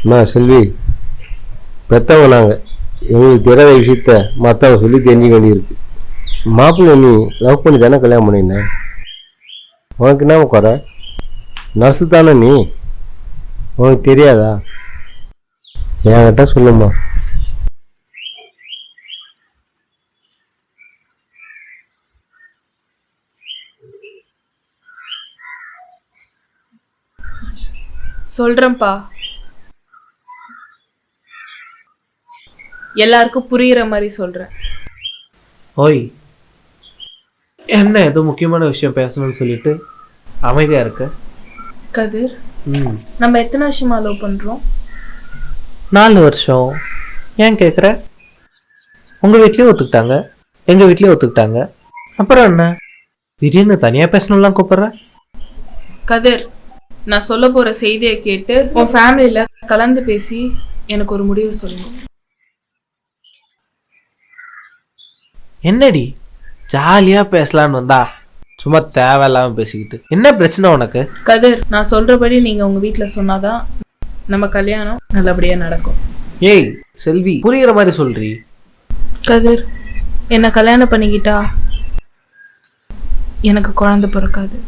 அம்மா செல்வி, பெற்றவங்க நாங்கள், எங்களுக்கு தெரியாத விஷயத்த மற்றவங்க சொல்லி தெரிஞ்சுக்க வேண்டியிருக்கு. மாப்பிள்ளை நீ லவ் பண்ணி தானே கல்யாணம் பண்ணினேன். உனக்கு என்ன குறை? நர்ஸு தானே நீ, உனக்கு தெரியாதா? என்கிட்ட சொல்லுமா. சொல்றேன்ப்பா, எல்லாருக்கும் புரியுற மாதிரி சொல்றேன். ஓய், என்ன ஏதோ முக்கியமான விஷயம் பேசணும்னு சொல்லிட்டு அமைதியா இருக்க? கதிர், நம்ம எத்தனை வருஷமா லவ் பண்றோம்? 4 வருஷம். ஏன் கேட்குற? உங்க வீட்லயும் ஒத்துக்கிட்டாங்க, எங்க வீட்லயும் ஒத்துக்கிட்டாங்க. அப்புறம் என்ன திடீர்னு தனியா பேசணும்லாம் கூப்பிடுற? கதிர், நான் சொல்ல போற செய்தியை கேட்டு உன் ஃபேமிலியில கலந்து பேசி எனக்கு ஒரு முடிவு சொல்லணும். என்னடி ஜாலியா பேசலான்னு வந்தா சும்மா தேவையில்லாம பேசிக்கிட்டு என்ன பிரச்சனை உனக்கு? கதிர், நான் சொல்றபடி நீங்க உங்க வீட்டுல சொன்னாதான் நம்ம கல்யாணம் நல்லபடியா நடக்கும். ஏய் செல்வி, புரியுற மாதிரி சொல்றி. கதிர், என்ன கல்யாணம் பண்ணிக்கிட்டா எனக்கு குழந்தை பிறக்காது.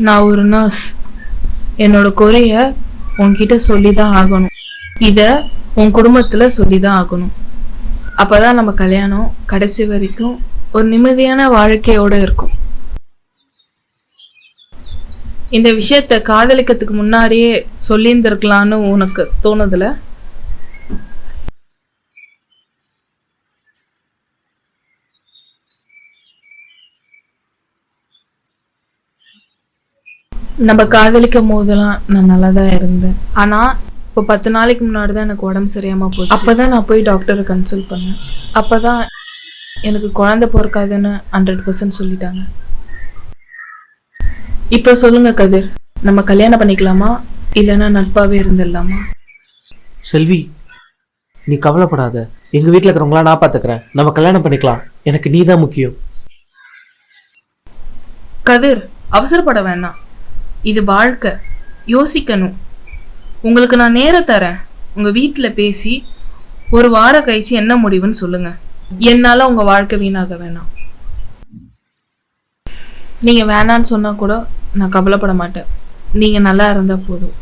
நான் ஒரு நர்ஸ். என்னோட குறைய உன்கிட்ட சொல்லிதான் ஆகணும். இத உன் குடும்பத்துல சொல்லிதான் ஆகணும். அப்பதான் நம்ம கல்யாணம் கடைசி வரைக்கும் ஒரு நிம்மதியான வாழ்க்கையோட இருக்கும். இந்த விஷயத்த காதலிக்கிறதுக்கு முன்னாடியே சொல்லியிருந்திருக்கலான்னு உனக்கு தோணுதுல? நம்ம காதலிக்கும் போதெல்லாம் நான் நல்லாதான் இருந்தேன். ஆனா இப்போ 10 நாளைக்கு முன்னாடிதான் எனக்கு உடம்பு சரியாம போச்சு. அப்பதான் நான் போய் டாக்டரை கன்சல்ட் பண்ணேன். அப்பதான் எனக்கு குழந்தை பிறக்காதுன்னு 100% சொல்லிட்டாங்க. இப்ப சொல்லுங்க கதிர், நம்ம கல்யாணம் பண்ணிக்கலாமா இல்லைன்னா நட்பாவே இருந்துடலாமா? செல்வி, நீ கவலைப்படாத. எங்க வீட்டுல இருக்கிறவங்களா நான் பாத்துக்கிறேன். நம்ம கல்யாணம் பண்ணிக்கலாம். எனக்கு நீ தான் முக்கியம். கதிர், அவசரப்பட வேணாம். இது வாழ்க்கை, யோசிக்கணும். உங்களுக்கு நான் நேரம் தரேன். உங்க வீட்டுல பேசி ஒரு வாரம் கழிச்சு என்ன முடிவுன்னு சொல்லுங்க. என்னால உங்க வாழ்க்கை வீணாக வேணாம். நீங்க வேணான்னு சொன்னா கூட நான் கவலைப்பட மாட்டேன். நீங்க நல்லா இருந்தா போதும்.